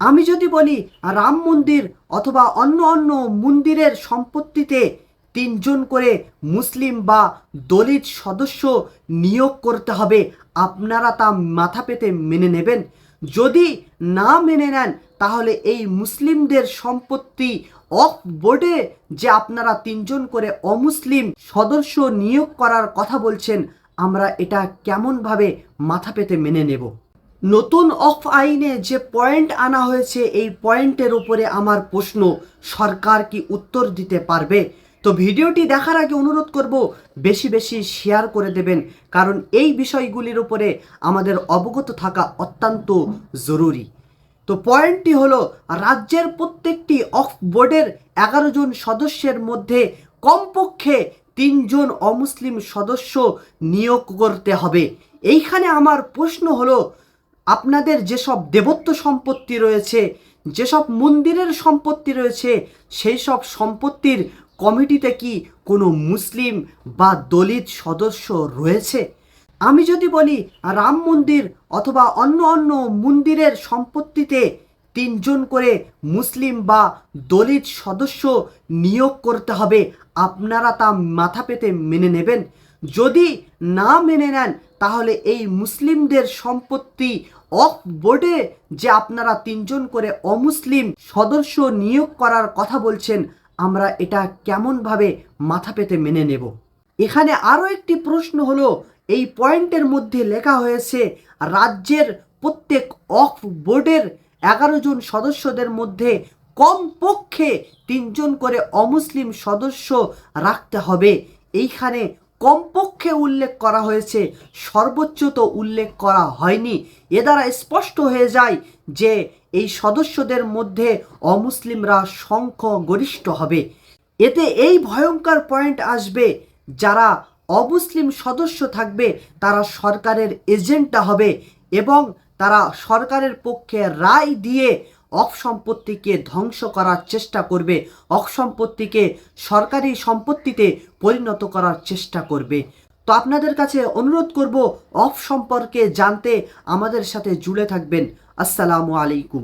আমি যদি বলি রাম মন্দির অথবা অন্য অন্য মন্দিরের সম্পত্তিতে তিনজন করে মুসলিম বা দলিত সদস্য নিয়োগ করতে হবে, আপনারা তা মাথা পেতে মেনে নেবেন? যদি না মেনে নেন তাহলে এই মুসলিমদের সম্পত্তি অফ বোর্ডে যে আপনারা তিনজন করে অমুসলিম সদস্য নিয়োগ করার কথা বলছেন, আমরা এটা কেমনভাবে মাথা পেতে মেনে নেব? নতুন অফ আইনে যে পয়েন্ট আনা হয়েছে, এই পয়েন্টের উপরে আমার প্রশ্ন, সরকার কি উত্তর দিতে পারবে? তো ভিডিওটি দেখার আগে অনুরোধ করব বেশি বেশি শেয়ার করে দেবেন, কারণ এই বিষয়গুলির উপরে আমাদের অবগত থাকা অত্যন্ত জরুরি। তো পয়েন্টটি হলো, রাজ্যের প্রত্যেকটি অফ বোর্ডের 11 জন সদস্যের মধ্যে কমপক্ষে 3 জন অমুসলিম সদস্য নিয়োগ করতে হবে। এইখানে আমার প্রশ্ন হলো, আপনাদের যেসব দেবত্ব সম্পত্তি রয়েছে, যেসব মন্দিরের সম্পত্তি রয়েছে, সেই সব সম্পত্তির কমিটিতে কি কোনো মুসলিম বা দলিত সদস্য রয়েছে? আমি যদি বলি রাম মন্দির অথবা অন্য অন্য মন্দিরের সম্পত্তিতে তিনজন করে মুসলিম বা দলিত সদস্য নিয়োগ করতে হবে, আপনারা তা মাথা পেতে মেনে নেবেন? যদি না মেনে নেন তাহলে এই মুসলিমদের সম্পত্তি অফ বোর্ডে যে আপনারা তিনজন করে অমুসলিম সদস্য নিয়োগ করার কথা বলছেন, আমরা এটা কেমনভাবে মাথা পেতে মেনে নেব? এখানে আরও একটি প্রশ্ন হলো, এই পয়েন্টের মধ্যে লেখা হয়েছে রাজ্যের প্রত্যেক অফ বোর্ডের 11 জন সদস্যদের মধ্যে কমপক্ষে 3 জন করে অমুসলিম সদস্য রাখতে হবে। এইখানে কমপক্ষে উল্লেখ করা হয়েছে, সর্বোচ্চ তো উল্লেখ করা হয়নি। এ দ্বারা স্পষ্ট হয়ে যায় যে এই সদস্যদের মধ্যে অমুসলিমরা সংখ্যাগরিষ্ঠ হবে। এতে এই ভয়ঙ্কর পয়েন্ট আসবে, যারা অমুসলিম সদস্য থাকবে তারা সরকারের এজেন্টটা হবে এবং তারা সরকারের পক্ষে রায় দিয়ে অফ সম্পত্তিকে ধ্বংস করার চেষ্টা করবে, অফ সম্পত্তিকে সরকারি সম্পত্তিতে পরিণত করার চেষ্টা করবে। তো আপনাদের কাছে অনুরোধ করব, অফ সম্পর্কে জানতে আমাদের সাথে জুড়ে থাকবেন। আসসালামু আলাইকুম।